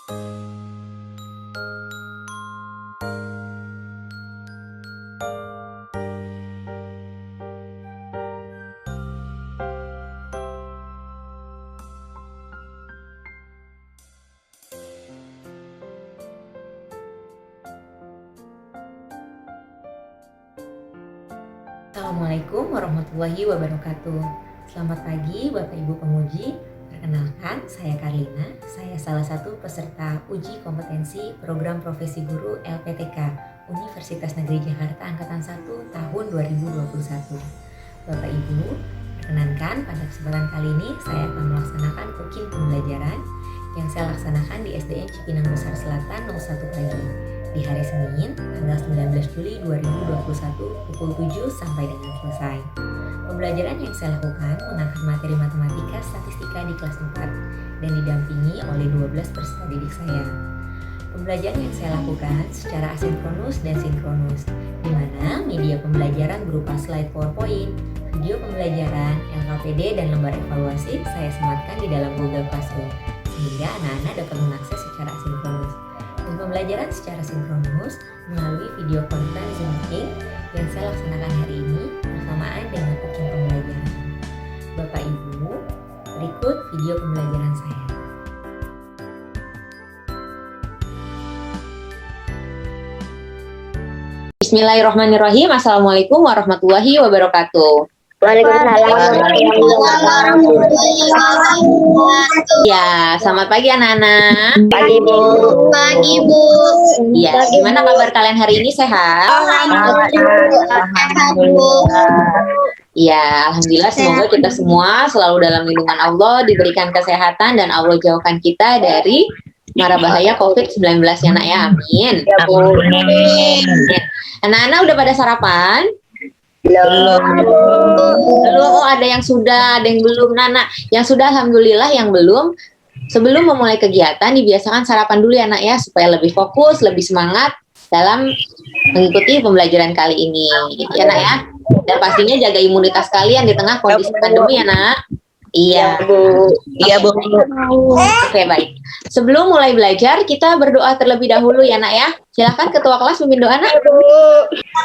Assalamualaikum warahmatullahi wabarakatuh. Selamat pagi Bapak Ibu penguji. Perkenalkan, saya Karlina. Saya salah satu peserta uji kompetensi program profesi guru LPTK Universitas Negeri Jakarta Angkatan 1 tahun 2021. Bapak Ibu, perkenankan pada kesempatan kali ini saya akan melaksanakan ujian pembelajaran yang saya laksanakan di SDN Cipinang Besar Selatan 01 pagi di hari Senin, tanggal 19 Juli 2021 pukul 7 sampai dengan selesai. Pembelajaran yang saya lakukan mengangkat materi matematika statistika di kelas 4 dan didampingi oleh 12 peserta didik saya. Pembelajaran yang saya lakukan secara asinkronus dan sinkronus, di mana media pembelajaran berupa slide PowerPoint, video pembelajaran, LKPD, dan lembar evaluasi saya sematkan di dalam Google Classroom, sehingga anak-anak dapat mengakses secara asinkronus. Dan pembelajaran secara sinkronus melalui video conference Zoom meeting yang saya laksanakan hari ini bersamaan dengan ujian pembelajaran. Bapak Ibu, berikut video pembelajaran saya. Bismillahirrahmanirrahim. Assalamualaikum warahmatullahi wabarakatuh. Waalaikumsalam warahmatullahi wabarakatuh. Ya, selamat pagi anak-anak. Pagi Bu. Pagi Bu. Ya, gimana kabar kalian hari ini, sehat? Alhamdulillah. Ya, alhamdulillah, semoga kita semua selalu dalam lindungan Allah, diberikan kesehatan dan Allah jauhkan kita dari mara bahaya COVID-19 ya nak ya. Amin. Amin. Anak-anak udah pada sarapan? Belum. Oh, ada yang sudah, ada yang belum. Nana, yang sudah alhamdulillah, yang belum, sebelum memulai kegiatan dibiasakan sarapan dulu ya nak ya, supaya lebih fokus, lebih semangat dalam mengikuti pembelajaran kali ini ya nak ya. Dan pastinya jaga imunitas kalian di tengah kondisi pandemi ya nak. Iya Bu. Iya Bu. Oke, baik. Sebelum mulai belajar, kita berdoa terlebih dahulu ya nak ya. Silakan ketua kelas pimpin doa nak.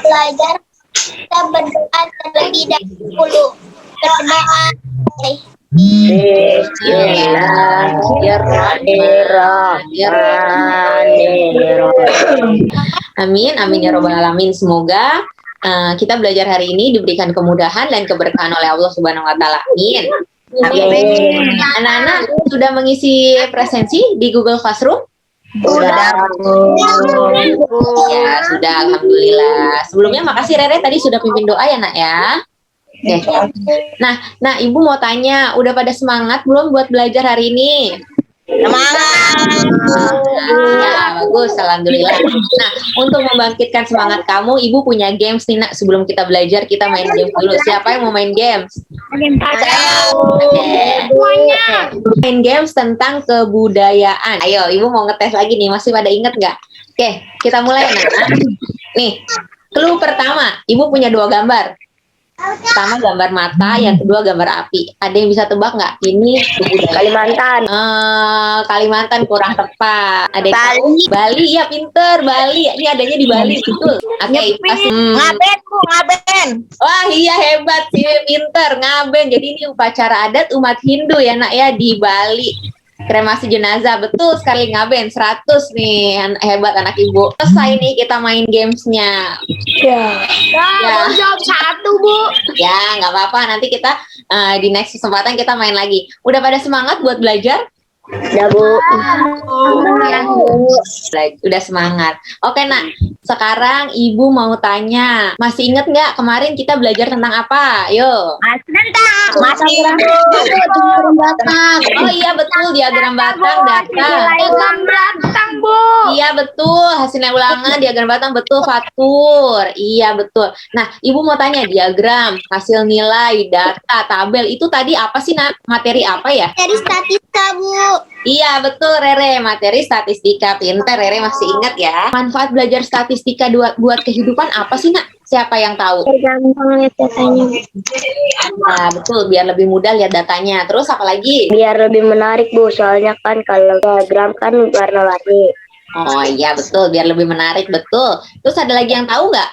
Belajar kita berdoa terlebih dahulu. Berdoa. Amin, amin ya robbal alamin. Semoga kita belajar hari ini diberikan kemudahan dan keberkahan oleh Allah Subhanahu wa taala. Amin. Amin. Anak-anak sudah mengisi presensi di Google Classroom? Sudah. Ya, sudah, alhamdulillah. Sebelumnya makasih Rere tadi sudah pimpin doa ya nak ya. Oke. Nah, Ibu mau tanya, udah pada semangat belum buat belajar hari ini? Semangat. Ya, bagus, alhamdulillah. Nah, untuk membangkitkan semangat kamu, Ibu punya games nih nak. Sebelum kita belajar, kita main games dulu. Siapa yang mau main games? Semuanya. Main games tentang kebudayaan. Ayo, Ibu mau ngetes lagi nih. Masih pada inget nggak? Oke, kita mulai nak. Nih, clue pertama. Ibu punya 2 gambar. Pertama gambar mata, yang kedua gambar api. Ada yang bisa tebak nggak? Ini kebudayaan. Kalimantan. Kalimantan kurang tepat. Ada yang tahu? Bali, ya pinter. Bali, ini adanya di Bali, betul. Oke, Ngaben Bu, ngaben. Wah iya hebat sih, pinter, Ngaben. Jadi ini upacara adat umat Hindu ya nak ya di Bali. Kremasi jenazah, betul sekali Ngaben. 100 nih, hebat anak ibu. Selesai nih kita main gamesnya. Ya. Baru jawab 1 Bu. Ya nggak apa-apa, nanti kita di next kesempatan kita main lagi. Udah pada semangat buat belajar? Ya Bu. Udah semangat. Oke nak, sekarang ibu mau tanya, masih inget nggak kemarin kita belajar tentang apa? Yo. Masih diagram batang. Oh iya betul, diagram batang, data. Diagram batang Bu. Iya betul, hasilnya ulangan diagram batang, betul Fatur. Iya betul. Nah, ibu mau tanya, diagram, hasil nilai, data, tabel itu tadi apa sih nak? Materi apa ya? Dari statistika Bu. Iya betul Rere, materi statistika. Pinter Rere, masih ingat ya. Manfaat belajar statistika buat kehidupan apa sih nak? Siapa yang tahu? Gampang lihat datanya. Nah, betul, biar lebih mudah lihat datanya. Terus apa lagi? Biar lebih menarik Bu, soalnya kan kalau diagram kan warna-warni. Oh iya, betul, biar lebih menarik, betul. Terus ada lagi yang tahu nggak?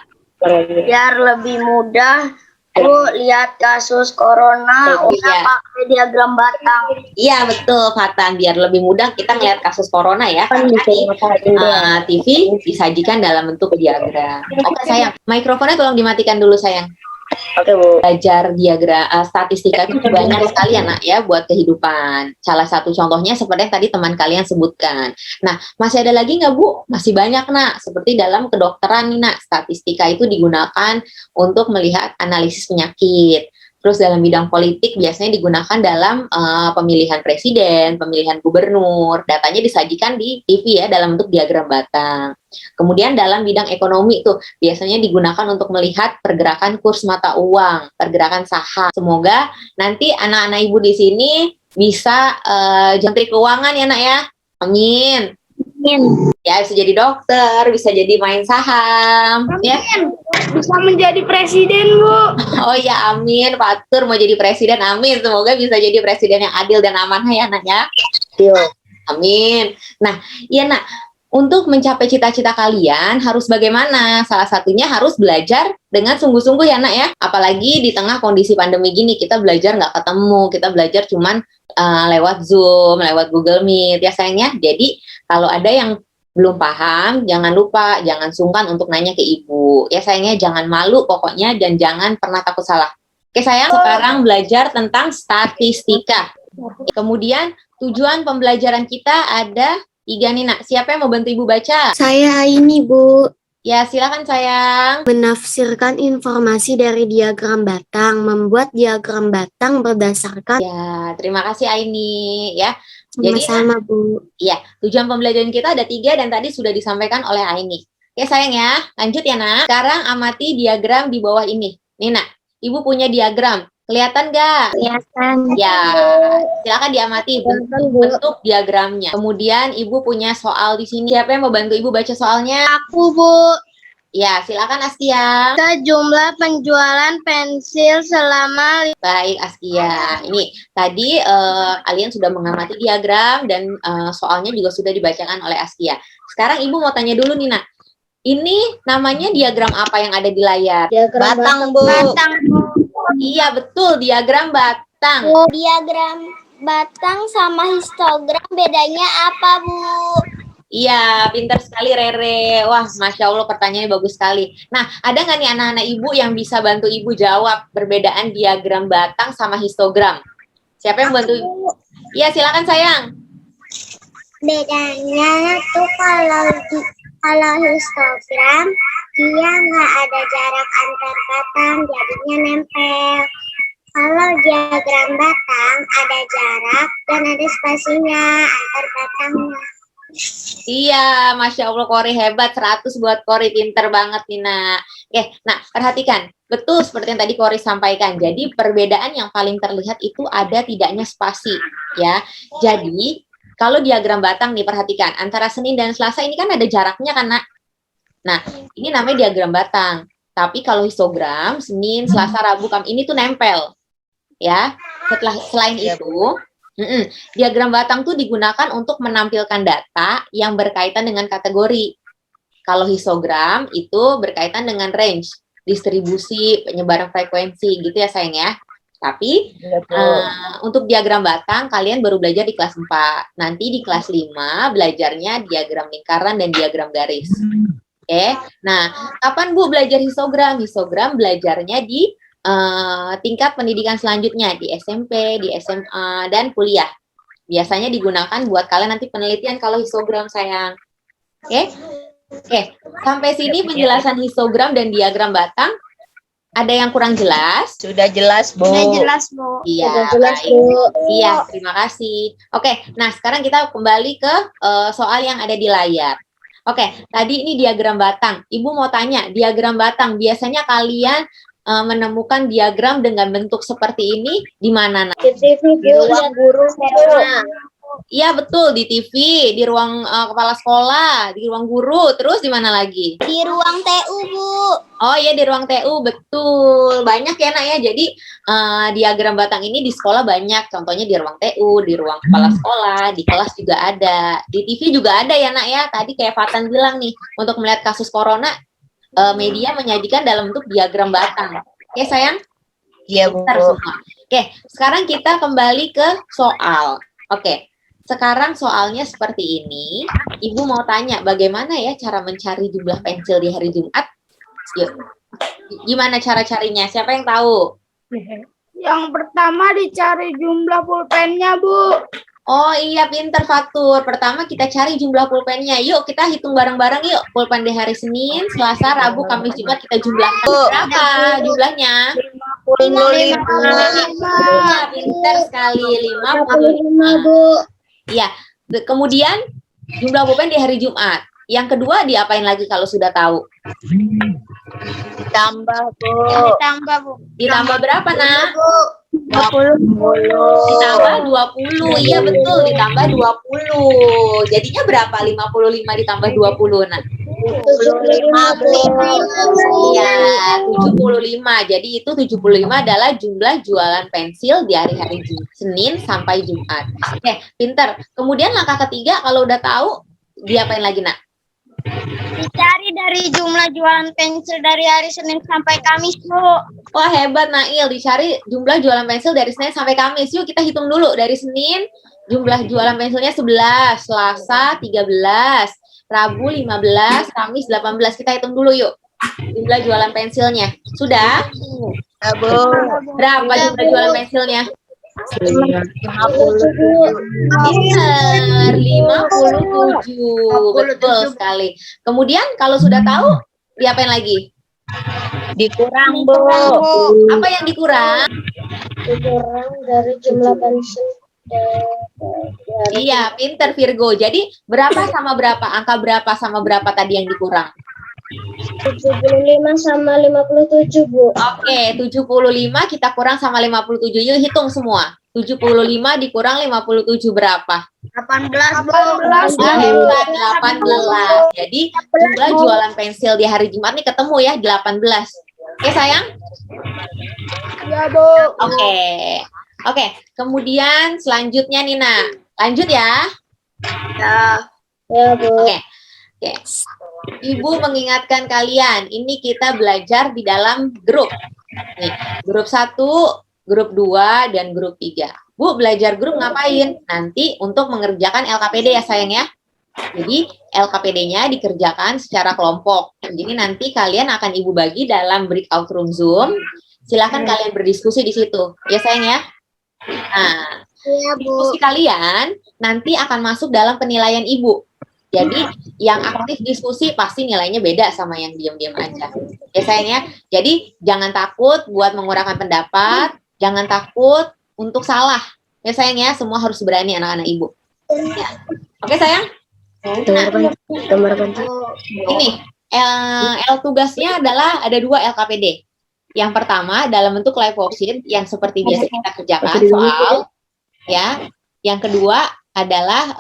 Biar lebih mudah Bu lihat kasus corona Iya. pakai diagram batang. Iya, betul, Fatan. Biar lebih mudah kita ngeliat kasus corona ya. Kan Karena bisa di ngatakan TV disajikan dalam bentuk diagram. Oke, sayang. Mikrofonnya tolong dimatikan dulu, sayang. Oke Bu. Belajar diagram statistika itu banyak sekali ya nak ya buat kehidupan. Salah satu contohnya seperti yang tadi teman kalian sebutkan. Nah, masih ada lagi nggak Bu? Masih banyak nak. Seperti dalam kedokteran nih nak, statistika itu digunakan untuk melihat analisis penyakit. Terus dalam bidang politik biasanya digunakan dalam pemilihan presiden, pemilihan gubernur. Datanya disajikan di TV ya dalam bentuk diagram batang. Kemudian dalam bidang ekonomi tuh biasanya digunakan untuk melihat pergerakan kurs mata uang, pergerakan saham. Semoga nanti anak-anak ibu di sini bisa menteri keuangan ya nak ya. Amin. Ya bisa jadi dokter, bisa jadi main saham. Amin. Ya. Bisa menjadi presiden Bu. Oh ya amin, Pak Tur mau jadi presiden, amin. Semoga bisa jadi presiden yang adil dan amanah ya nak ya. Yo. Amin. Nah, iya nak. Untuk mencapai cita-cita kalian harus bagaimana? Salah satunya harus belajar dengan sungguh-sungguh ya nak ya. Apalagi di tengah kondisi pandemi gini, kita belajar nggak ketemu, kita belajar cuman lewat Zoom, lewat Google Meet ya sayangnya. Jadi kalau ada yang belum paham, jangan lupa, jangan sungkan untuk nanya ke ibu. Ya sayangnya jangan malu pokoknya dan jangan pernah takut salah. Oke sayang, sekarang belajar tentang statistika. Kemudian tujuan pembelajaran kita ada 3 nih nak. Siapa yang mau bantu ibu baca? Saya ini Bu, Ya silakan sayang. menafsirkan informasi dari diagram batang, membuat diagram batang berdasarkan Ya terima kasih Aini ya. Jadi sama-sama Bu. ya tujuan pembelajaran kita ada 3 dan tadi sudah disampaikan oleh Aini. Oke sayang ya, lanjut ya nak. Sekarang amati diagram di bawah ini. Nih nak, ibu punya diagram. Kelihatan nggak? Kelihatan. Ya, silakan diamati bentuk diagramnya. Kemudian ibu punya soal di sini. Siapa yang mau bantu ibu baca soalnya? Aku Bu. Ya, silakan Askia. Jumlah penjualan pensil selama Baik Askia. Ini tadi kalian sudah mengamati diagram dan soalnya juga sudah dibacakan oleh Askia. Sekarang ibu mau tanya dulu nih nak. Ini namanya diagram apa yang ada di layar? batang Bu. Batang. Iya betul, diagram batang. Diagram batang sama histogram bedanya apa Bu? Iya, pintar sekali Rere. Wah, Masya Allah pertanyaannya bagus sekali. Nah, ada nggak nih anak-anak ibu yang bisa bantu ibu jawab perbedaan diagram batang sama histogram? Siapa yang bantu ibu? Iya, silakan sayang. Bedanya tuh kalau histogram dia nggak ada jarak antar batang, jadinya nempel. Kalau diagram batang ada jarak dan ada spasinya antar batangnya. Iya, Masya Allah Kori hebat, 100 buat Kori, pinter banget Nina. Oke, nah perhatikan, betul seperti yang tadi Kori sampaikan. Jadi perbedaan yang paling terlihat itu ada tidaknya spasi, ya. Jadi kalau diagram batang nih perhatikan, antara Senin dan Selasa ini kan ada jaraknya kan nak? Nah, ini namanya diagram batang. Tapi kalau histogram, Senin, Selasa, Rabu, Kamis ini tuh nempel, ya. Selain itu. Diagram batang tuh digunakan untuk menampilkan data yang berkaitan dengan kategori. Kalau histogram itu berkaitan dengan range, distribusi, penyebaran frekuensi gitu ya sayang ya. Tapi untuk diagram batang kalian baru belajar di kelas 4. Nanti di kelas 5 belajarnya diagram lingkaran dan diagram garis. Oke. Nah, kapan Bu belajar histogram? Histogram belajarnya di tingkat pendidikan selanjutnya di SMP, di SMA, dan kuliah. Biasanya digunakan buat kalian nanti penelitian kalau histogram sayang. Oke? Sampai sini penjelasan histogram dan diagram batang. Ada yang kurang jelas? Sudah jelas, Bu. Sudah jelas Bu. Iya, Sudah jelas baik. Bu. Iya, terima kasih. Oke, nah sekarang kita kembali ke soal yang ada di layar. Oke, tadi ini diagram batang. Ibu mau tanya, diagram batang biasanya kalian menemukan diagram dengan bentuk seperti ini di mana? Di ruang guru. Iya betul, di TV, di ruang kepala sekolah, di ruang guru, terus di mana lagi? Di ruang TU, Bu. Oh iya di ruang TU, betul. Banyak ya nak ya, jadi diagram batang ini di sekolah banyak, contohnya di ruang TU, di ruang kepala sekolah, di kelas juga ada, di TV juga ada ya nak ya, tadi kayak Fatan bilang nih, untuk melihat kasus corona, media menyajikan dalam bentuk diagram batang. Oke sayang? Iya, Bu. Pintar semua. Oke, sekarang kita kembali ke soal. Oke, sekarang soalnya seperti ini. Ibu mau tanya, bagaimana ya cara mencari jumlah pensil di hari Jumat? Yuk, gimana cara carinya? Siapa yang tahu? Yang pertama dicari jumlah pulpennya, Bu. Oh iya, pinter Fatur. Pertama kita cari jumlah pulpennya. Yuk, kita hitung bareng-bareng yuk. Pulpen di hari Senin, Selasa, Rabu, Kamis, Jumat kita jumlahkan. Berapa jumlahnya? 55. Iya, pinter sekali. 55. Bu. Iya. Kemudian jumlah pulpen di hari Jumat. Yang kedua diapain lagi kalau sudah tahu? Ditambah, Bu. Ditambah, Bu. Ditambah berapa, Nak? 20. Ditambah 20. Iya, betul. Ditambah 20. Jadinya berapa? 55 ditambah 20, Nak? 75, Bu. Iya, 75. Jadi itu 75 adalah jumlah jualan pensil di hari-hari Senin sampai Jumat. Oke, pinter. Kemudian langkah ketiga kalau udah tahu, diapain lagi, Nak? Dicari dari jumlah jualan pensil dari hari Senin sampai Kamis, Bu. Wah, hebat Nail, dicari jumlah jualan pensil dari Senin sampai Kamis. Yuk kita hitung dulu. Dari Senin jumlah jualan pensilnya 11, Selasa 13, Rabu 15, Kamis 18. Kita hitung dulu yuk. Jumlah jualan pensilnya. Sudah? Berapa jumlah jualan pensilnya? 57. Betul sekali. Kemudian kalau sudah tahu, diapain lagi? Dikurang, Bu. Apa yang dikurang? Dikurang dari jumlah pensil. Iya, pinter Virgo. Jadi berapa sama berapa? Angka berapa sama berapa tadi yang dikurang? 75 sama 57, Bu. Oke, 75 kita kurang sama 57. Yuk hitung semua. 75 dikurang 57 berapa? 18, Bu. 18. Jadi jumlah jualan pensil di hari Jumat nih ketemu ya 18. Oke sayang? Ya, Bu. Oke. Kemudian selanjutnya Nina. Lanjut ya. Ya, Bu. Oke. Ibu mengingatkan kalian, ini kita belajar di dalam grup. Nih, grup 1, grup 2, dan grup 3. Bu, belajar grup ngapain? Nanti untuk mengerjakan LKPD ya sayang ya. Jadi LKPD-nya dikerjakan secara kelompok. Jadi nanti kalian akan Ibu bagi dalam breakout room Zoom. Silakan kalian berdiskusi di situ. Ya sayang ya. Nah, diskusi kalian nanti akan masuk dalam penilaian Ibu. Jadi yang aktif diskusi pasti nilainya beda sama yang diam-diam aja. Ya sayang ya. Jadi jangan takut buat mengurangkan pendapat, jangan takut untuk salah. Ya sayang ya, semua harus berani anak-anak Ibu. Ya. Oke sayang? Nah, ini L tugasnya adalah ada 2 LKPD. Yang pertama dalam bentuk live worksheet yang seperti biasa kita kerjakan soal, ya. Yang kedua adalah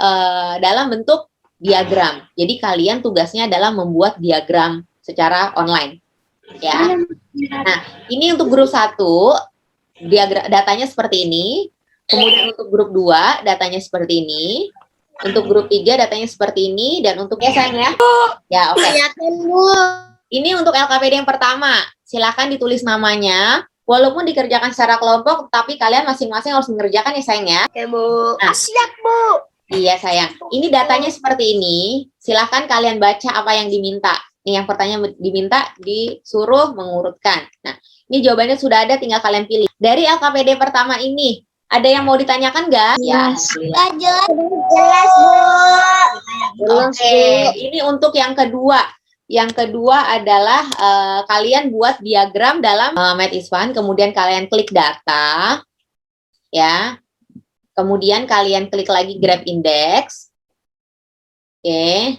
dalam bentuk diagram. Jadi kalian tugasnya adalah membuat diagram secara online, ya. Nah, ini untuk grup 1 datanya seperti ini. Kemudian untuk grup 2 datanya seperti ini. Untuk grup 3 datanya seperti ini, dan untuk sayang ya. Ya, oke. Ini untuk LKPD yang pertama. Silakan ditulis namanya. Walaupun dikerjakan secara kelompok, tapi kalian masing-masing harus mengerjakan ya sayang ya. Oke, Bu. Nah, Siap, Bu. Iya sayang. Ini datanya seperti ini. Silakan kalian baca apa yang diminta. Nih yang pertanyaan diminta disuruh mengurutkan. Nah, ini jawabannya sudah ada, tinggal kalian pilih. Dari LKPD pertama ini, ada yang mau ditanyakan nggak? Ya. Jelas, Bu. Oke, ini untuk yang kedua. Yang kedua adalah kalian buat diagram dalam Math is Fun, kemudian kalian klik data, ya. Kemudian kalian klik lagi graph index. Oke.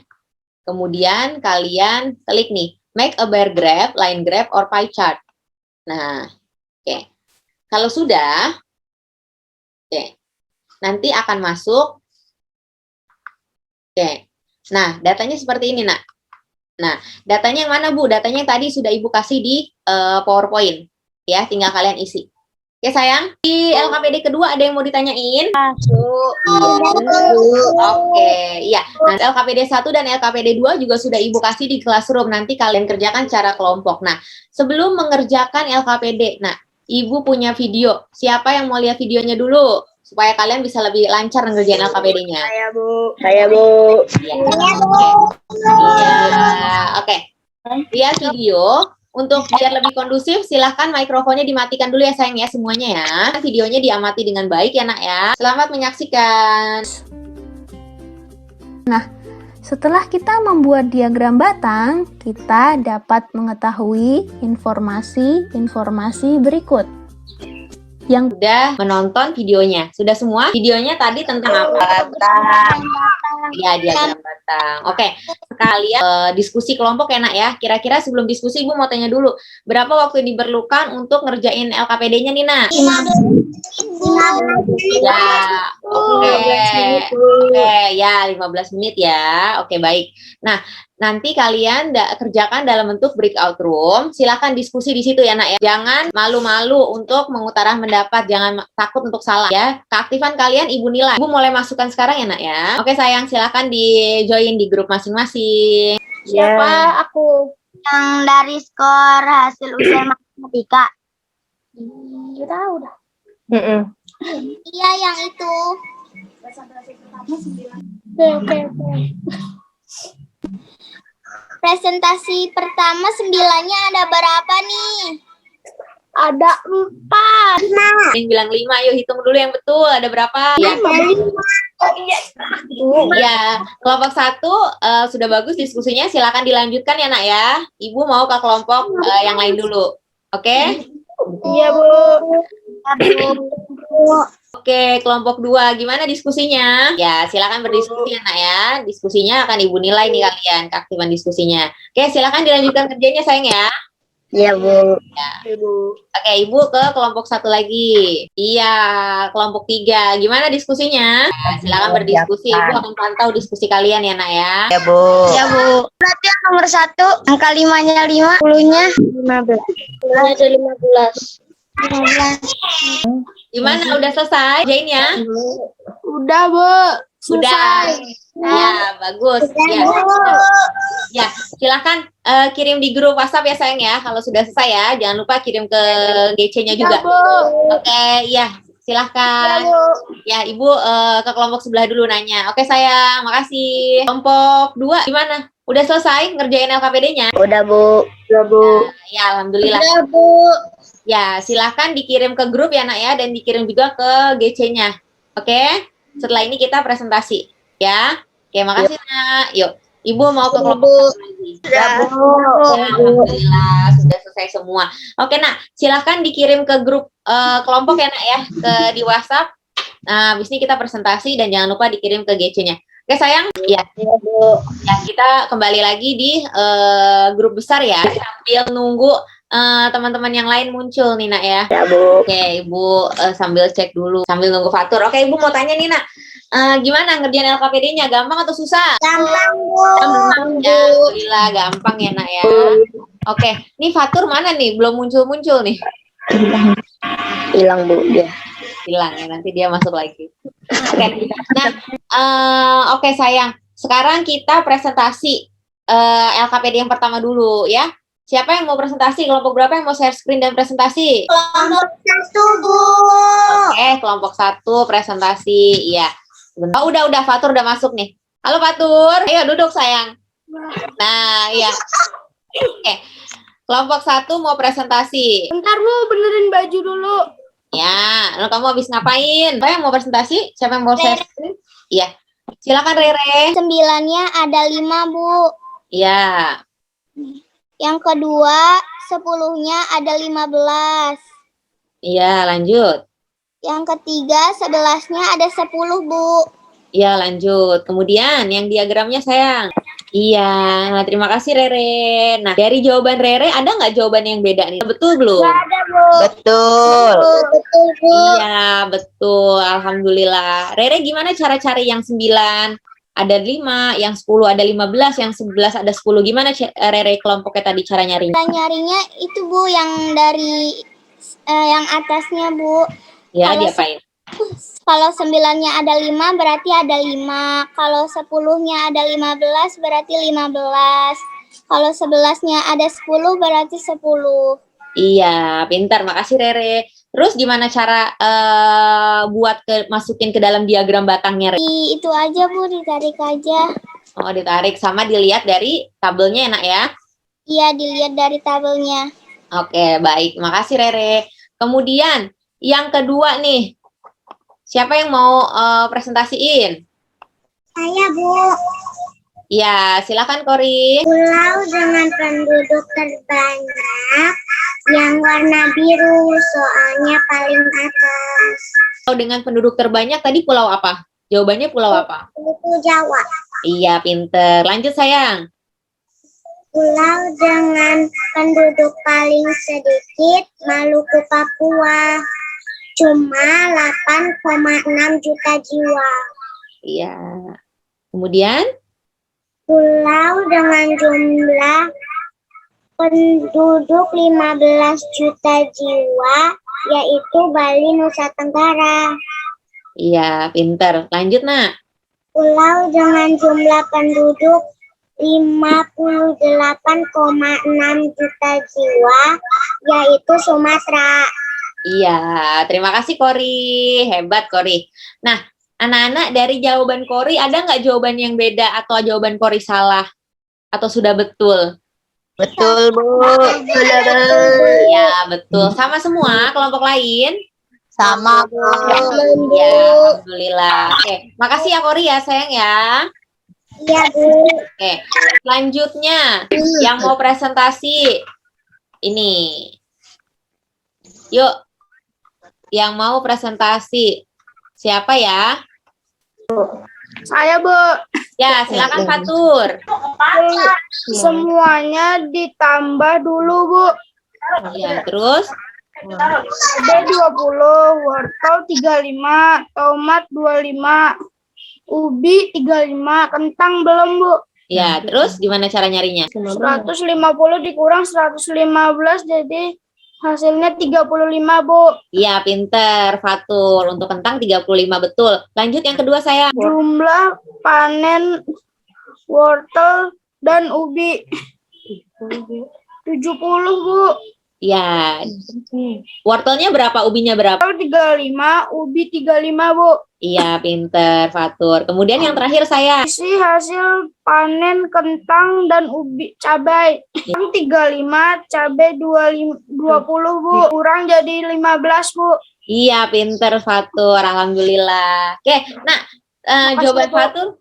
Kemudian kalian klik nih, make a bar graph, line graph, or pie chart. Nah, oke. Kalau sudah, oke. Nanti akan masuk Oke. Nah, datanya seperti ini, Nak. Nah, datanya yang mana, Bu? Datanya yang tadi sudah Ibu kasih di PowerPoint. Ya, tinggal kalian isi. Oke, sayang. Di LKPD kedua ada yang mau ditanyain? Oke, iya. Nah, LKPD 1 dan LKPD 2 juga sudah Ibu kasih di classroom. Nanti kalian kerjakan secara kelompok. Nah, sebelum mengerjakan LKPD, nah, Ibu punya video. Siapa yang mau lihat videonya dulu? Supaya kalian bisa lebih lancar ngerjain LKPD-nya. Saya Bu. Iya. Iya. Oke. Lihat video. Untuk biar lebih kondusif, silahkan mikrofonnya dimatikan dulu ya sayang ya semuanya ya. Videonya diamati dengan baik ya nak ya. Selamat menyaksikan. Setelah kita membuat diagram batang, kita dapat mengetahui informasi-informasi berikut. Yang Sudah menonton videonya? Sudah semua? Videonya tadi tentang apa? Ya, diagram batang. Oke, sekalian diskusi kelompok ya nak ya. Kira-kira sebelum diskusi Ibu mau tanya dulu, berapa waktu yang diperlukan untuk ngerjain LKPD-nya nih nak? 15 Ya, oke. Oke, ya 15 menit ya. Oke, baik. Nah, nanti kalian kerjakan dalam bentuk breakout room. Silakan diskusi di situ ya, Nak ya. Jangan malu-malu untuk mengutarakan pendapat, jangan takut untuk salah ya. Keaktifan kalian Ibu nilai. Ibu mulai masukkan sekarang ya, Nak ya. Oke, sayang, silakan di join di grup masing-masing. Siapa aku? Yang dari skor hasil ujian matematika. kita udah Iya, yang itu. Oke. Presentasi pertama 9-nya ada berapa nih? Ada 4. Yang bilang 5, ayo hitung dulu yang betul. Ada berapa? Ya. Ya, kelompok 1 sudah bagus diskusinya. Silakan dilanjutkan ya, Nak ya. Ibu mau ke kelompok yang lain dulu. Oke? Iya, Bu. Oke, kelompok 2 gimana diskusinya? Ya, silakan berdiskusi ya, Nak ya. Diskusinya akan Ibu nilai nih kalian, keaktifan diskusinya. Oke, silakan dilanjutkan kerjanya sayang ya. Iya, Bu. Oke, Ibu ke kelompok 1 lagi. Iya, kelompok 3. Gimana diskusinya? Ya, silakan berdiskusi. Ibu akan pantau diskusi kalian ya, Nak ya. Iya, Bu. Berarti yang nomor 1, angka 5-nya 5, 10-nya 15. Ada 15. Gimana? Udah selesai kerjainnya? Udah, Bu. Sudah. Ya, bagus. Ya, ya, silakan kirim di grup WhatsApp ya sayang ya. Kalau sudah selesai ya, jangan lupa kirim ke GC-nya juga. Oke, ya, silahkan. Ya, Ibu ke kelompok sebelah dulu nanya. Oke sayang, makasih. Kelompok 2 gimana? Udah selesai ngerjain LKPD-nya? Udah, Bu. Ya, alhamdulillah. Udah, Bu. Ya, silahkan dikirim ke grup ya nak ya, dan dikirim juga ke GC-nya. Oke? Setelah ini kita presentasi ya. Oke, makasih nak. Yuk, Ibu mau ke kelompok satu lagi. Udah, Bu. Ya, alhamdulillah sudah selesai semua. Oke nak, silahkan dikirim ke grup kelompok ya nak ya, ke di WhatsApp. Nah, habis ini kita presentasi dan jangan lupa dikirim ke GC-nya. Oke sayang, ya. Ya, kita kembali lagi di grup besar ya, sambil nunggu teman-teman yang lain muncul nih nak ya. Ya, Bu. Oke, Ibu sambil cek dulu, sambil nunggu Fatur. Oke, Ibu mau tanya nih nak, gimana ngerjain LKPD-nya? Gampang atau susah? Gampang, Bu. Gampang ya, alhamdulillah gampang ya nak ya. Oke, nih Fatur mana nih? Belum muncul-muncul nih. Hilang, Bu, dia. Hilang ya, nanti dia masuk lagi. Oke, nah, oke sayang. Sekarang kita presentasi LKPD yang pertama dulu ya. Siapa yang mau presentasi? Kelompok berapa yang mau share screen dan presentasi? Kelompok 1, Bu. Oke, kelompok 1 presentasi. Iya. Oh, udah Fatur udah masuk nih. Halo Fatur, ayo duduk sayang. Nah, iya. Oke. Kelompok 1 mau presentasi. Bentar, Bu, benerin baju dulu. Ya, lalu kamu habis ngapain? Siapa yang mau presentasi? Siapa yang mau share screen? Iya. Silakan Rere. 9-nya ada 5, Bu. Iya. Yang kedua, 10-nya ada 15. Iya, lanjut. Yang ketiga, 11-nya ada 10, Bu. Iya, lanjut. Kemudian yang diagramnya sayang. Iya, nah, terima kasih Rere. Nah, dari jawaban Rere ada nggak jawaban yang beda nih? Betul belum? Ada, Bu. Betul. Betul, Bu. Iya, betul. Alhamdulillah. Rere gimana cara cari yang 9? ada 5, yang 10 ada 15, yang 11 ada 10. Gimana Rere kelompoknya tadi cara nyarinya? Cara nyarinya itu Bu yang dari yang atasnya Bu. Ya, Kalau diapain? Kalau 9-nya ada 5 berarti ada 5. Kalau 10-nya ada 15 berarti 15. Kalau 11-nya ada 10 berarti 10. Iya, pintar. Makasih Rere. Terus gimana cara buat masukin ke dalam diagram batangnya, Rere? Itu aja Bu, ditarik aja. Oh, ditarik sama dilihat dari tabelnya enak ya? Iya, dilihat dari tabelnya. Oke, baik. Makasih Rere. Kemudian yang kedua nih, siapa yang mau presentasiin? Saya Bu. Ya, silakan Kori. Pulau dengan penduduk terbanyak yang warna biru, soalnya paling atas. Pulau dengan penduduk terbanyak tadi pulau apa? Jawabannya pulau apa? Pulau Jawa. Iya, pinter. Lanjut sayang. Pulau dengan penduduk paling sedikit, Maluku Papua. Cuma 8,6 juta jiwa. Iya. Kemudian? Pulau dengan jumlah penduduk 15 juta jiwa, yaitu Bali, Nusa Tenggara. Iya, pinter. Lanjut, Nak. Pulau dengan jumlah penduduk 58,6 juta jiwa, yaitu Sumatera. Iya, terima kasih Kori. Hebat Kori. Nah, anak-anak dari jawaban Kori ada nggak jawaban yang beda atau jawaban Kori salah? Atau sudah betul? Betul, Bu. Iya, betul. Sama semua kelompok lain? Sama, Bu. Ya, alhamdulillah. Oke, makasih ya Kori ya sayang ya. Iya, Bu. Oke, selanjutnya yang mau presentasi ini. Yuk, yang mau presentasi siapa ya? Saya, Bu. Ya, silakan Fatur. Semuanya ditambah dulu, Bu. Ya, terus? Ada 20, wortel 35, tomat 25, ubi 35, kentang belum, Bu. Ya, terus gimana cara nyarinya? 150 dikurang 115 jadi hasilnya 35, Bu. Iya, pinter Fatur. Untuk kentang 35 betul. Lanjut yang kedua saya. Jumlah panen wortel dan ubi 70, Bu. Ya. Wortelnya berapa, ubinya berapa? Wortel 35, ubi 35, Bu. Iya, pinter Fatur. Kemudian yang terakhir saya. Isi hasil panen kentang dan ubi cabai. Kentang 35, cabai 20, Bu. Kurang jadi 15, Bu. Iya, pinter Fatur. Alhamdulillah. Oke, nah jawaban Bu. Fatur.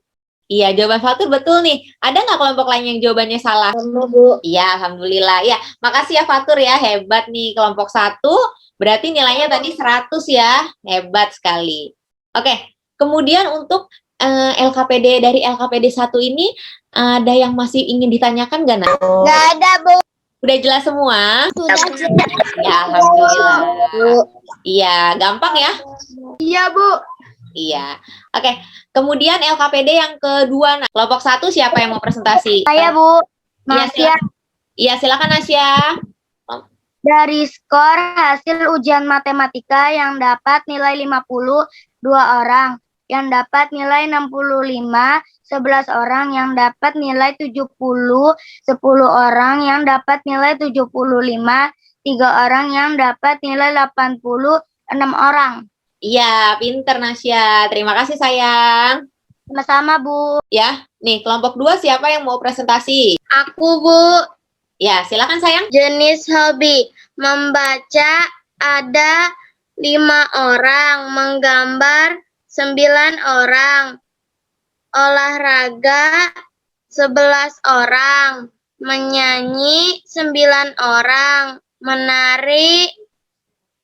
Iya, jawaban Fatur betul nih. Ada nggak kelompok lain yang jawabannya salah? Bu. Iya, alhamdulillah. Ya, makasih ya Fatur ya. Hebat nih kelompok 1. Berarti nilainya tadi 100 ya. Hebat sekali. Oke, kemudian untuk LKPD dari LKPD 1 ini ada yang masih ingin ditanyakan nggak, Nak? Nggak ada, Bu. Udah jelas semua? Sudah jelas. Ya, alhamdulillah. Iya, gampang ya? Iya, Bu. Iya. Oke, kemudian LKPD yang kedua, Nak. Kelompok 1 siapa yang mau presentasi? Saya, Bu. Iya, silakan. Iya, silakan Asya. Dari skor hasil ujian matematika yang dapat nilai 50, 2 orang. Yang dapat nilai 65, 11 orang. Yang dapat nilai 70, 10 orang. Yang dapat nilai 75, 3 orang. Yang dapat nilai 80, 6 orang. Iya, pinter Nasya. Terima kasih sayang. Sama-sama, Bu. Ya, nih kelompok 2 siapa yang mau presentasi? Aku, Bu. Ya, silakan sayang. Jenis hobi membaca ada 5 orang, menggambar 9 orang, olahraga 11 orang, menyanyi 9 orang, menari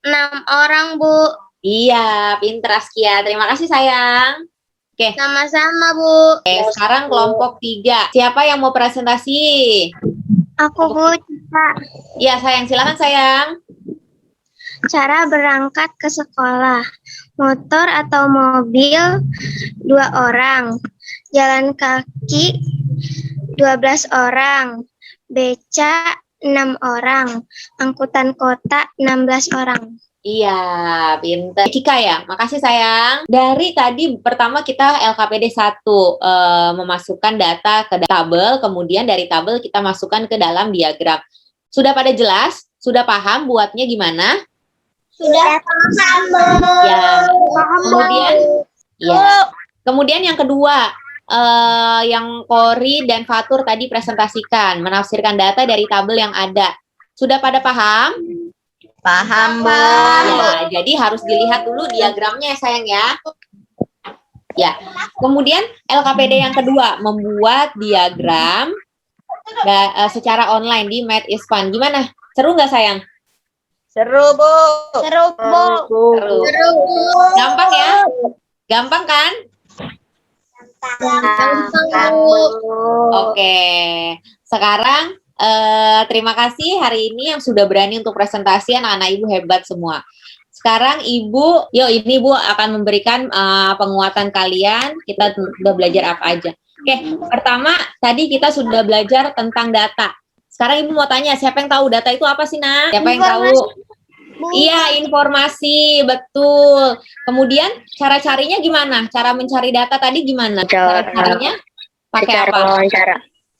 6 orang, Bu. Iya, pinter Askia. Terima kasih sayang. Oke. Sama-sama, Bu. Oke, sekarang kelompok 3. Siapa yang mau presentasi? Aku, Bu. Iya, sayang. Silakan sayang. Cara berangkat ke sekolah. Motor atau mobil 2 orang. jalan kaki 12 orang, beca 6 orang, angkutan kota 16 orang. Iya, pinter. Cika ya, makasih sayang. Dari tadi pertama kita LKPD 1 memasukkan data ke tabel, kemudian dari tabel kita masukkan ke dalam diagram. Sudah pada jelas? Sudah paham buatnya gimana? Sudah paham, Bu. Ya. Paham, Bu. Kemudian, ya. Kemudian yang kedua, yang Kori dan Fatur tadi presentasikan, menafsirkan data dari tabel yang ada. Sudah pada paham? Paham, Bu. Ya, jadi harus dilihat dulu diagramnya ya sayang ya. Ya, kemudian LKPD yang kedua, membuat diagram secara online di Math is Fun. Gimana? Seru nggak sayang? Seru, Bu. Seru, Bu. Seru. Seru, Bu. Gampang ya? Gampang kan? Gampang, Bu. Oke. Sekarang terima kasih hari ini yang sudah berani untuk presentasi, anak-anak Ibu hebat semua. Sekarang Ibu, ini Ibu akan memberikan penguatan kalian. Kita sudah belajar apa aja. Oke, pertama tadi kita sudah belajar tentang data. Sekarang Ibu mau tanya, siapa yang tahu data itu apa sih, Nak? Siapa yang tahu? Iya, informasi, betul. Kemudian cara carinya gimana? Cara mencari data tadi gimana? Cara carinya pakai apa? Wawancara.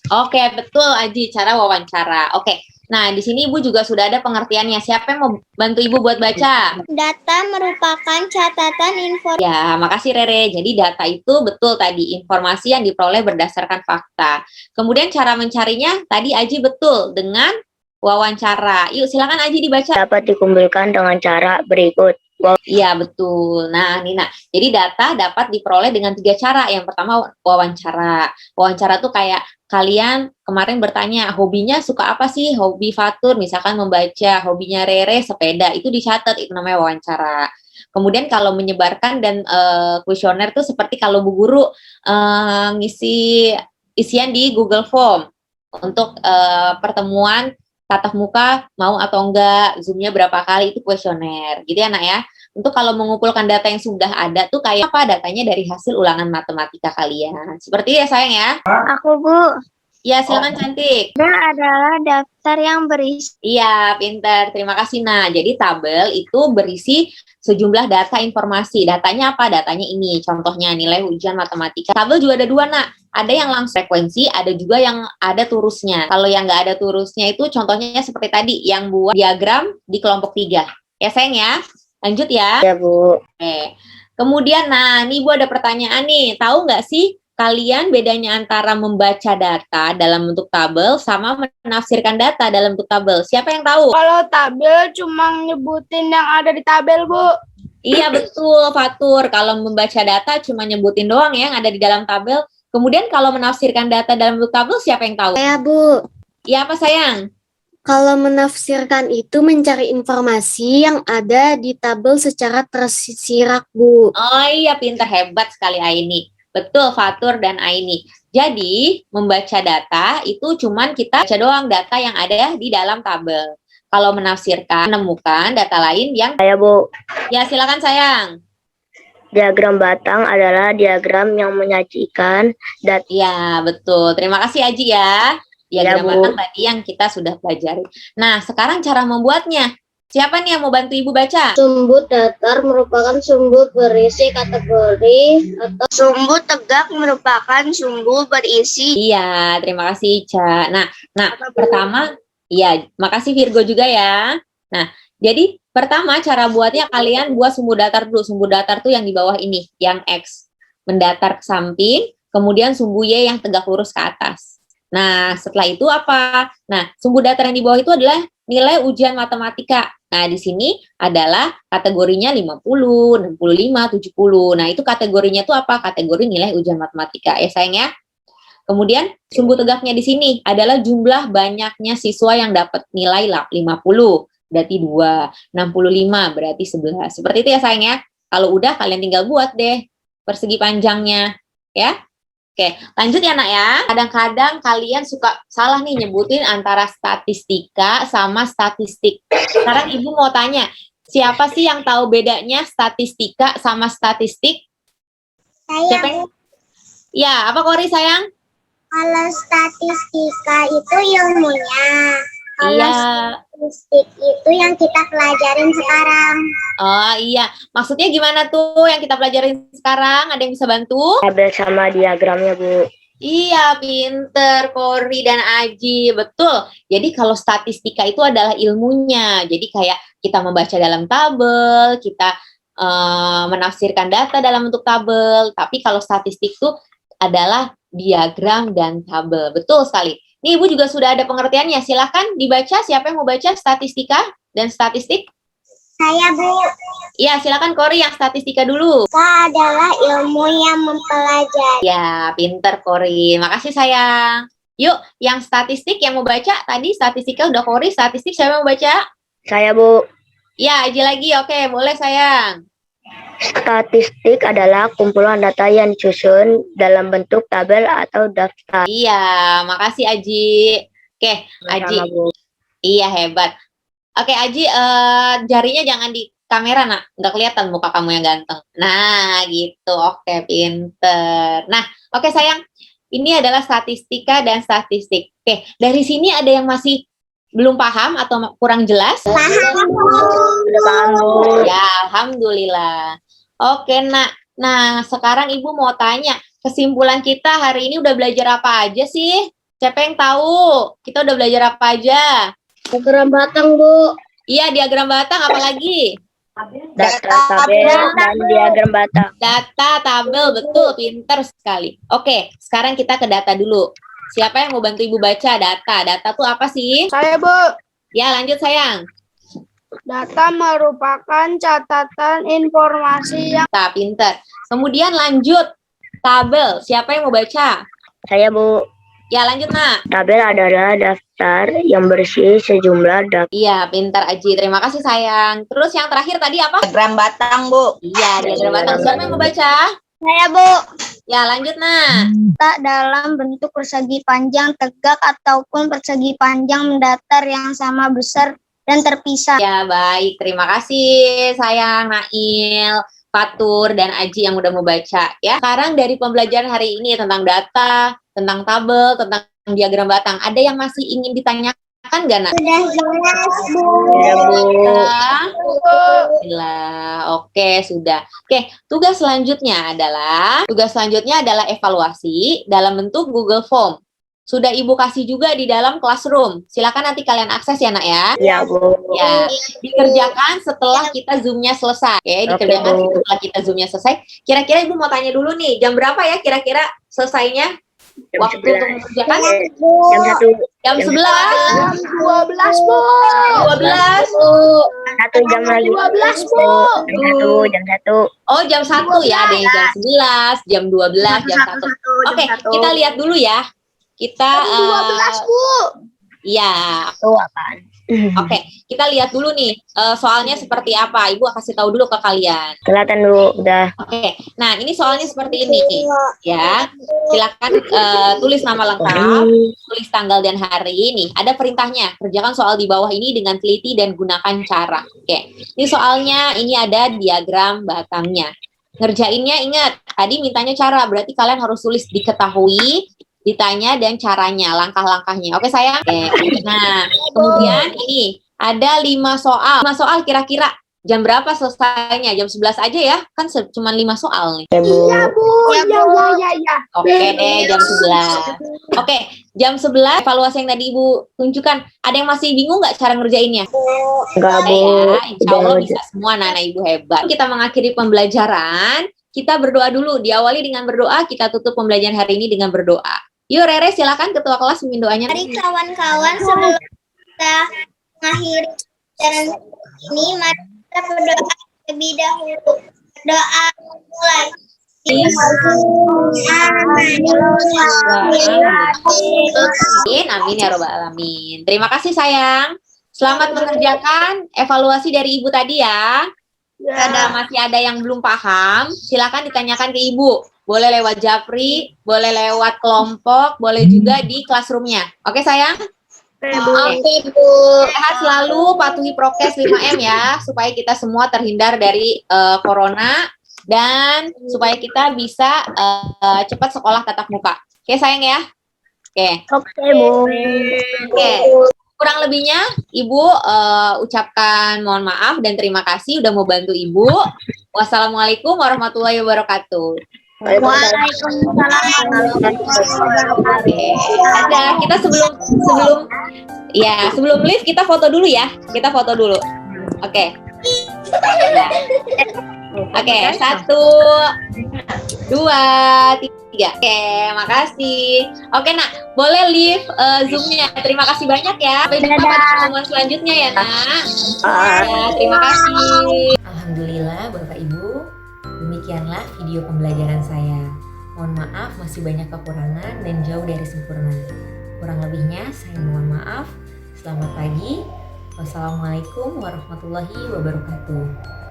Oke, betul Aji, cara wawancara. Oke. Nah, di sini Ibu juga sudah ada pengertiannya. Siapa yang mau bantu Ibu buat baca? Data merupakan catatan informasi. Ya, makasih Rere. Jadi data itu betul tadi informasi yang diperoleh berdasarkan fakta. Kemudian cara mencarinya tadi Aji betul dengan wawancara. Yuk, silakan Aji dibaca. Dapat dikumpulkan dengan cara berikut. Iya, betul. Nah, Nina. Jadi data dapat diperoleh dengan 3 cara. Yang pertama wawancara. Wawancara tuh kayak kalian kemarin bertanya, hobinya suka apa sih? Hobi Fatur, misalkan membaca. Hobinya Rere, sepeda. Itu dicatat, itu namanya wawancara. Kemudian kalau menyebarkan dan kuesioner tuh seperti kalau Bu Guru ngisi isian di Google Form untuk pertemuan tatap muka mau atau enggak, Zoom-nya berapa kali, itu kuesioner. Gitu ya, Nak ya. Untuk kalau mengumpulkan data yang sudah ada tuh kayak apa? Datanya dari hasil ulangan matematika kalian. Seperti itu ya, sayang ya. Aku, Bu. Ya, silakan Cantik. Ini adalah daftar yang berisi. Iya, pinter. Terima kasih, Nah. Jadi tabel itu berisi sejumlah data informasi. Datanya apa? Datanya ini. Contohnya nilai ujian matematika. Tabel juga ada 2, Nak. Ada yang langsung frekuensi, ada juga yang ada turusnya. Kalau yang nggak ada turusnya itu contohnya seperti tadi, yang buat diagram di kelompok 3. Ya, sayang ya. Lanjut ya. Ya, Bu. Oke. Kemudian, nih Bu ada pertanyaan nih. Tahu nggak sih kalian bedanya antara membaca data dalam bentuk tabel sama menafsirkan data dalam bentuk tabel? Siapa yang tahu? Kalau tabel cuma nyebutin yang ada di tabel, Bu. Iya, betul, Fatur. Kalau membaca data cuma nyebutin doang ya yang ada di dalam tabel. Kemudian kalau menafsirkan data dalam bentuk tabel, siapa yang tahu? Saya, Bu. Iya, apa sayang? Kalau menafsirkan itu mencari informasi yang ada di tabel secara tersirat, Bu. Oh iya, pinter, hebat sekali Aini. Betul, Fatur dan Aini. Jadi, membaca data itu cuman kita baca doang data yang ada di dalam tabel. Kalau menafsirkan, menemukan data lain yang... Saya, Bu. Ya, silakan sayang. Diagram batang adalah diagram yang menyajikan data. Ya, betul. Terima kasih Aji ya. Diagram Bu. batang tadi yang kita sudah pelajari. Nah, sekarang cara membuatnya. Siapa nih yang mau bantu Ibu baca? Sumbu datar merupakan sumbu berisi kategori atau sumbu tegak merupakan sumbu berisi. Iya, terima kasih Ica. Nah, pertama, iya, makasih Virgo juga ya. Nah, jadi pertama cara buatnya kalian buat sumbu datar dulu. Sumbu datar tuh yang di bawah ini, yang X mendatar ke samping, kemudian sumbu Y yang tegak lurus ke atas. Nah, setelah itu apa? Nah, sumbu datar yang di bawah itu adalah nilai ujian matematika. Nah, di sini adalah kategorinya 50, 65, 70. Nah, itu kategorinya itu apa? Kategori nilai ujian matematika. Ya, sayang ya. Kemudian, sumbu tegaknya di sini adalah jumlah banyaknya siswa yang dapat nilai 50. Berarti 2, 65 berarti 11. Seperti itu ya sayang ya. Kalau udah kalian tinggal buat deh persegi panjangnya ya. Oke, lanjut ya Nak ya. Kadang-kadang kalian suka salah nih nyebutin antara statistika sama statistik. Sekarang Ibu mau tanya, siapa sih yang tahu bedanya statistika sama statistik? Siapa yang... Ya, apa Kori sayang? Kalau statistika itu ilmunya. Kalau Iya. statistik itu yang kita pelajarin sekarang. Oh iya, maksudnya gimana tuh yang kita pelajarin sekarang? Ada yang bisa bantu? Tabel sama diagramnya, Bu. Iya, pinter Kori dan Aji, betul. Jadi kalau statistika itu adalah ilmunya. Jadi kayak kita membaca dalam tabel, kita menafsirkan data dalam bentuk tabel. Tapi kalau statistik itu adalah diagram dan tabel. Betul sekali. Nih Ibu juga sudah ada pengertiannya. Silahkan dibaca, siapa yang mau baca statistika dan statistik? Saya, Bu. Iya, silakan Kori yang statistika dulu. Statistika adalah ilmu yang mempelajari. Ya, pinter Kori. Makasih sayang. Yuk, yang statistik yang mau baca tadi statistika udah Kori, statistik siapa yang mau baca? Saya, Bu. Ya, Aji lagi. Oke, boleh sayang. Statistik adalah kumpulan data yang disusun dalam bentuk tabel atau daftar. Iya, makasih Aji. Oke, Aji. Sama, Bu. Iya, hebat. Oke, Aji, jarinya jangan di kamera, nak. Nggak kelihatan muka kamu yang ganteng. Nah, gitu. Oke, pinter. Nah, oke sayang. Ini adalah statistika dan statistik. Oke, dari sini ada yang masih belum paham atau kurang jelas? Paham, Bu. Sudah paham, Bu. Ya, alhamdulillah. Oke, nak. Nah, sekarang Ibu mau tanya, kesimpulan kita hari ini udah belajar apa aja sih? Siapa yang tahu? Kita udah belajar apa aja? Diagram batang, Bu. Iya, diagram batang, apalagi? Data tabel dan diagram batang. Data, tabel, betul, pinter sekali. Oke, sekarang kita ke data dulu. Siapa yang mau bantu Ibu baca data? Data tuh apa sih? Saya, Bu. Ya, lanjut sayang. Data merupakan catatan informasi yang Data, pinter. Kemudian lanjut, tabel. Siapa yang mau baca? Saya, Bu. Ya, lanjut, nak. Tabel adalah daftar yang berisi sejumlah data. Iya, pintar Aji. Terima kasih sayang. Terus yang terakhir tadi apa? Diagram batang, Bu. Iya, diagram batang. Siapa yang mau baca? Saya, Bu. Ya, lanjut nah. Data dalam bentuk persegi panjang tegak ataupun persegi panjang mendatar yang sama besar dan terpisah. Ya, baik. Terima kasih sayang Nail, Fatur, dan Aji yang udah mau baca ya. Sekarang dari pembelajaran hari ini tentang data, tentang tabel, tentang diagram batang. Ada yang masih ingin ditanyakan nggak, Nak? Sudah jelas, Bu. Alhamdulillah. Oke, sudah. Oke, tugas selanjutnya adalah evaluasi dalam bentuk Google Form. Sudah Ibu kasih juga di dalam Classroom. Silakan nanti kalian akses ya, Nak ya. Ya, Bu. Ya, dikerjakan setelah kita Zoom-nya selesai. Oke, dikerjakan Bu. setelah kita Zoom-nya selesai. Kira-kira Ibu mau tanya dulu nih, jam berapa ya kira-kira selesainya? Jam Waktu 11. untuk mengerjakan? Jam 1. Jam 11. jam 12, Bu. 12. 1 jam lagi. 12, Bu. Jam 1. Oh, jam 1 ya, ada yang jam 11, jam 12, jam 1. Oke, kita lihat dulu ya. Kita 12, Bu. ya. Itu apaan? Oke, kita lihat dulu nih soalnya seperti apa. Ibu kasih tahu dulu ke kalian. Kelihatan dulu udah. Oke, nah ini soalnya seperti ini ya. Silakan tulis nama lengkap, tulis tanggal dan hari. Nih ada perintahnya. Kerjakan soal di bawah ini dengan teliti dan gunakan cara. Oke, ini soalnya ini ada diagram batangnya. Ngerjainnya ingat, tadi mintanya cara, berarti kalian harus tulis diketahui, ditanya dan caranya, langkah-langkahnya. Oke sayang? Oke. Nah, kemudian ini ada 5 soal. 5 soal kira-kira jam berapa selesainya? Jam 11 aja ya? Kan cuma 5 soal nih. Ya, Bu. Ya, Bu. Ya. Oke deh, jam 11. Oke, jam 11 evaluasi yang tadi Ibu tunjukkan. Ada yang masih bingung nggak cara ngerjainnya? Enggak, Bu. Ya, insya Allah Udah. bisa semua anak-anak Ibu hebat. Kita mengakhiri pembelajaran. Kita berdoa dulu. Diawali dengan berdoa, kita tutup pembelajaran hari ini dengan berdoa. Yuk Rere, silakan ketua kelas mimpin doanya. Mari kawan-kawan sebelum kita mengakhiri pelajaran ini, mari kita berdoa terlebih dahulu. Doa mulai. Amin, amin ya robbal alamin. Terima kasih sayang. Selamat mengerjakan evaluasi dari Ibu tadi ya. Kalau masih ada yang belum paham, silakan ditanyakan ke Ibu. Boleh lewat Japri, boleh lewat kelompok, boleh juga di classroom-nya. Oke sayang? Oke, Bu. Sehat selalu, patuhi prokes 5M ya, supaya kita semua terhindar dari corona. dan supaya kita bisa cepat sekolah tatap muka. Oke sayang ya. Oke, Bu. Oke. Kurang lebihnya Ibu ucapkan mohon maaf dan terima kasih udah mau bantu Ibu. Wassalamualaikum warahmatullahi wabarakatuh. Oke, ada kita sebelum live kita foto dulu ya. Kita foto dulu. Oke. Oke, 1, 2, 3. Oke, makasih. Oke, Nak, boleh live Zoom-nya. Terima kasih banyak ya. Sampai jumpa pada pertemuan selanjutnya ya, Nak. Ya, terima kasih. Alhamdulillah Bapak Ibu, demikianlah video pembelajaran saya. Mohon maaf masih banyak kekurangan dan jauh dari sempurna. Kurang lebihnya saya mohon maaf. Selamat pagi. Wassalamualaikum warahmatullahi wabarakatuh.